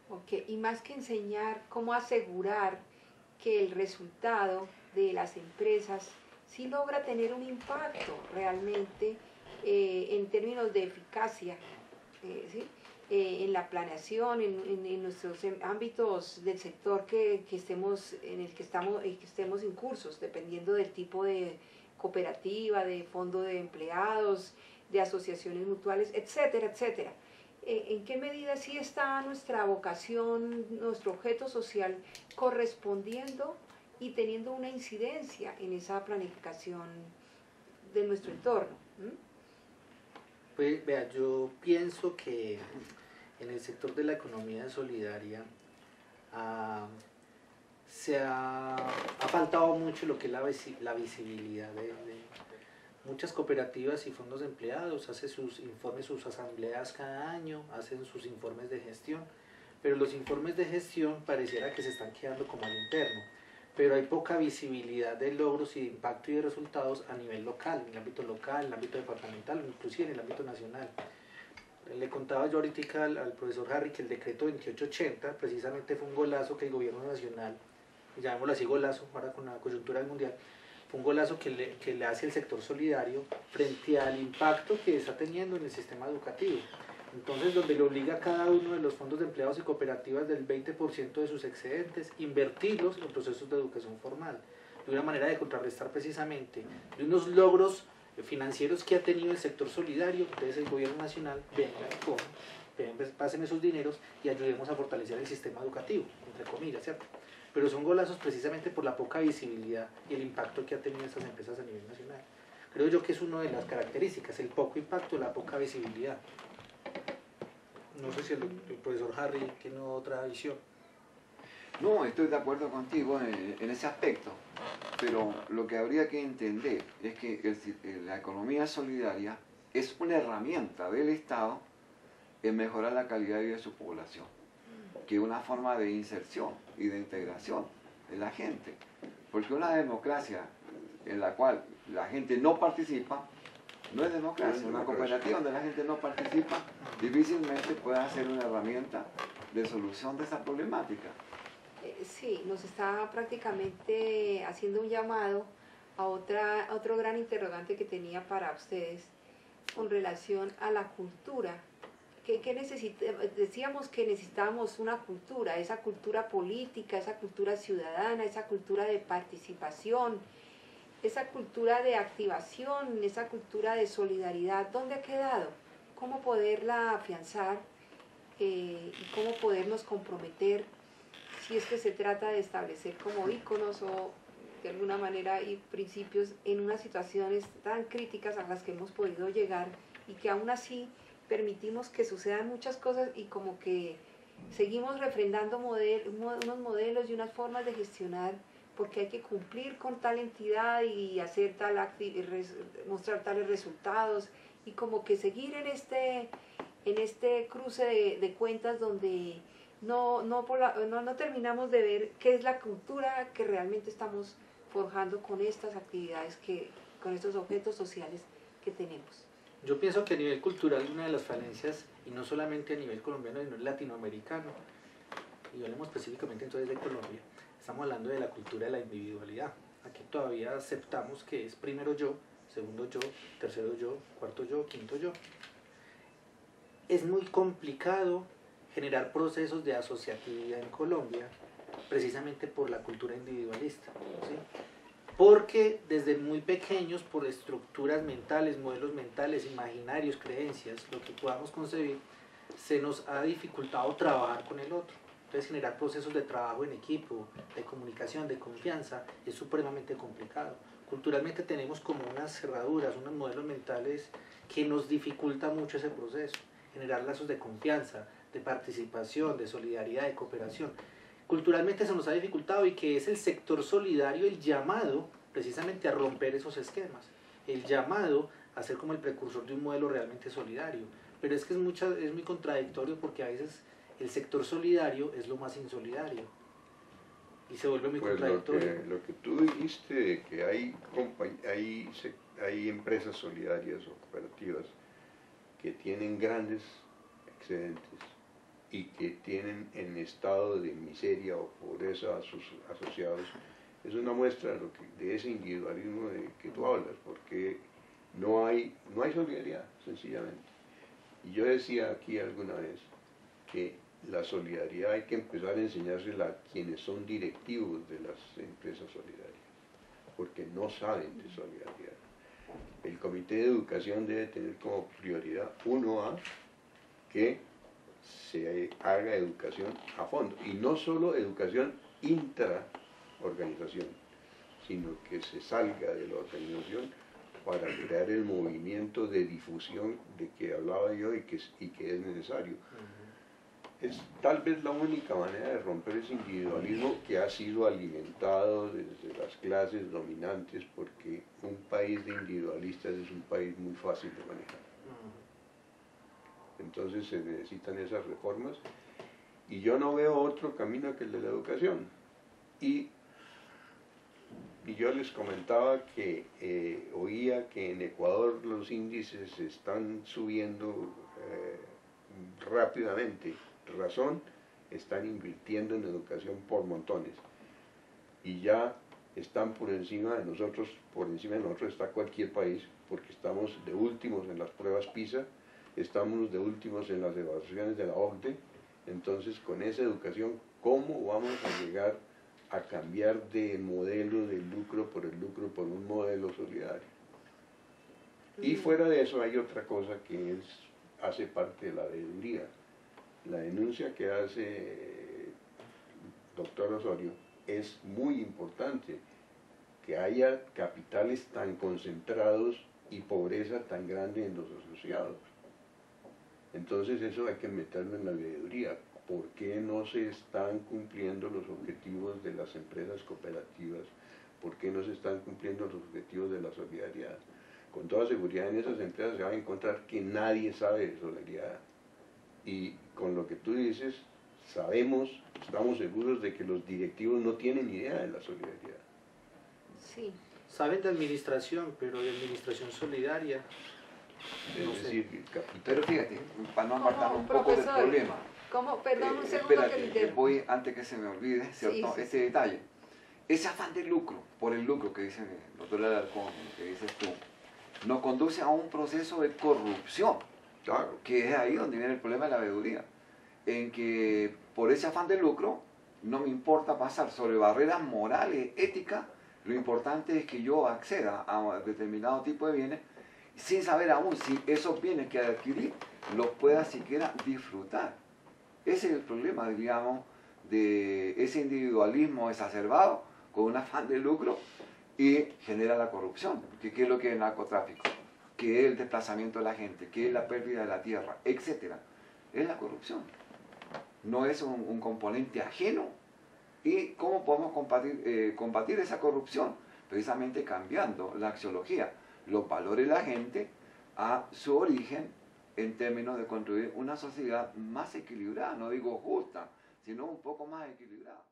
Ok, y más que enseñar cómo asegurar que el resultado de las empresas sí logra tener un impacto realmente en términos de eficacia, ¿sí? En la planeación, en nuestros ámbitos del sector que estemos, en el que estemos incursos, dependiendo del tipo de cooperativa, de fondo de empleados, de asociaciones mutuales, etcétera, etcétera. ¿En qué medida sí está nuestra vocación, nuestro objeto social correspondiendo y teniendo una incidencia en esa planificación de nuestro entorno? Pues vea, yo pienso que en el sector de la economía solidaria ah, ha faltado mucho lo que es la visibilidad de muchas cooperativas y fondos de empleados, hacen sus informes, sus asambleas cada año, hacen sus informes de gestión, pero los informes de gestión pareciera que se están quedando como al interno, pero hay poca visibilidad de logros y de impacto y de resultados a nivel local, en el ámbito departamental, inclusive en el ámbito nacional. Le contaba yo ahorita al profesor Harry que el decreto 2880 precisamente fue un golazo que el gobierno nacional, llamémoslo así golazo, ahora con la coyuntura del mundial, fue un golazo que le hace el sector solidario frente al impacto que está teniendo en el sistema educativo. Entonces, donde le obliga a cada uno de los fondos de empleados y cooperativas del 20% de sus excedentes, invertirlos en procesos de educación formal, de una manera de contrarrestar precisamente de unos logros financieros que ha tenido el sector solidario. Entonces el gobierno nacional, venga, pásenme sus dineros y ayudemos a fortalecer el sistema educativo, entre comillas, ¿cierto? Pero son golazos precisamente por la poca visibilidad y el impacto que ha tenido estas empresas a nivel nacional. Creo yo que es una de las características, el poco impacto, la poca visibilidad. No sé si el profesor Harry tiene otra visión. No, estoy de acuerdo contigo en ese aspecto, pero lo que habría que entender es que la economía solidaria es una herramienta del Estado en mejorar la calidad de vida de su población, que es una forma de inserción y de integración de la gente, porque una democracia en la cual la gente no participa no es democracia. Una cooperativa donde la gente no participa difícilmente puede ser una herramienta de solución de esa problemática. Sí, nos está prácticamente haciendo un llamado a otro gran interrogante que tenía para ustedes con relación a la cultura. Decíamos que necesitábamos una cultura, esa cultura política, esa cultura ciudadana, esa cultura de participación, esa cultura de activación, esa cultura de solidaridad. ¿Dónde ha quedado? ¿Cómo poderla afianzar y cómo podernos comprometer si es que se trata de establecer como íconos o de alguna manera y principios en unas situaciones tan críticas a las que hemos podido llegar y que aún así permitimos que sucedan muchas cosas y como que seguimos refrendando unos modelos y unas formas de gestionar porque hay que cumplir con tal entidad y hacer mostrar tales resultados y como que seguir en este cruce de cuentas donde no terminamos de ver qué es la cultura que realmente estamos forjando con estas actividades, con estos objetos sociales que tenemos. Yo pienso que a nivel cultural una de las falencias, y no solamente a nivel colombiano, sino latinoamericano, y hablemos específicamente entonces de Colombia, estamos hablando de la cultura de la individualidad. Aquí todavía aceptamos que es primero yo, segundo yo, tercero yo, cuarto yo, quinto yo. Es muy complicado generar procesos de asociatividad en Colombia precisamente por la cultura individualista, ¿sí? Porque desde muy pequeños, por estructuras mentales, modelos mentales, imaginarios, creencias, lo que podamos concebir, se nos ha dificultado trabajar con el otro. Entonces generar procesos de trabajo en equipo, de comunicación, de confianza, es supremamente complicado. Culturalmente tenemos como unas cerraduras, unos modelos mentales que nos dificulta mucho ese proceso. Generar lazos de confianza, de participación, de solidaridad, de cooperación. Culturalmente se nos ha dificultado y que es el sector solidario el llamado precisamente a romper esos esquemas, el llamado a ser como el precursor de un modelo realmente solidario. Pero es que es muy contradictorio porque a veces el sector solidario es lo más insolidario y se vuelve muy contradictorio. Lo que tú dijiste de que hay empresas solidarias o cooperativas que tienen grandes excedentes y que tienen en estado de miseria o pobreza a sus asociados, es una muestra de ese individualismo de que tú hablas, porque no hay solidaridad, sencillamente. Y yo decía aquí alguna vez que la solidaridad hay que empezar a enseñársela a quienes son directivos de las empresas solidarias, porque no saben de solidaridad. El Comité de Educación debe tener como prioridad, 1A, que se haga educación a fondo, y no solo educación intraorganización, sino que se salga de la organización para crear el movimiento de difusión de que hablaba yo y que es necesario. Es tal vez la única manera de romper ese individualismo que ha sido alimentado desde las clases dominantes, porque un país de individualistas es un país muy fácil de manejar. Entonces se necesitan esas reformas y yo no veo otro camino que el de la educación. Y yo les comentaba que oía que en Ecuador los índices están subiendo rápidamente. Razón, están invirtiendo en educación por montones y ya están por encima de nosotros está cualquier país, porque estamos de últimos en las pruebas PISA, estamos de últimos en las evaluaciones de la OCDE. Entonces, con esa educación, ¿cómo vamos a llegar a cambiar de modelo de lucro por un modelo solidario? Y fuera de eso hay otra cosa que hace parte de la veeduría. La denuncia que hace el doctor Osorio es muy importante, que haya capitales tan concentrados y pobreza tan grande en los asociados. Entonces eso hay que meterlo en la veeduría. ¿Por qué no se están cumpliendo los objetivos de las empresas cooperativas? ¿Por qué no se están cumpliendo los objetivos de la solidaridad? Con toda seguridad en esas empresas se va a encontrar que nadie sabe de solidaridad. Y con lo que tú dices, estamos seguros de que los directivos no tienen idea de la solidaridad. Sí. Saben de administración, pero de administración solidaria. Es decir, capital. Pero fíjate, para no apartarnos un ¿Cómo, poco del profesor? problema. ¿Cómo? Perdón, un segundo Espérate, que le interrumpo. voy antes que se me olvide, ¿cierto? Sí, sí, Este detalle. Ese afán de lucro, por el lucro que dice el doctor Alarcón, que dices tú, nos conduce a un proceso de corrupción. Claro. Que es ahí donde viene el problema de la veeduría, en que por ese afán de lucro no me importa pasar sobre barreras morales, éticas, lo importante es que yo acceda a determinado tipo de bienes sin saber aún si esos bienes que adquirí los pueda siquiera disfrutar. Ese es el problema, digamos, de ese individualismo exacerbado con un afán de lucro y genera la corrupción, que ¿qué es lo que es el narcotráfico? Que es el desplazamiento de la gente, que es la pérdida de la tierra, etc. Es la corrupción. No es un componente ajeno. ¿Y cómo podemos combatir esa corrupción? Precisamente cambiando la axiología, los valores de la gente a su origen en términos de construir una sociedad más equilibrada, no digo justa, sino un poco más equilibrada.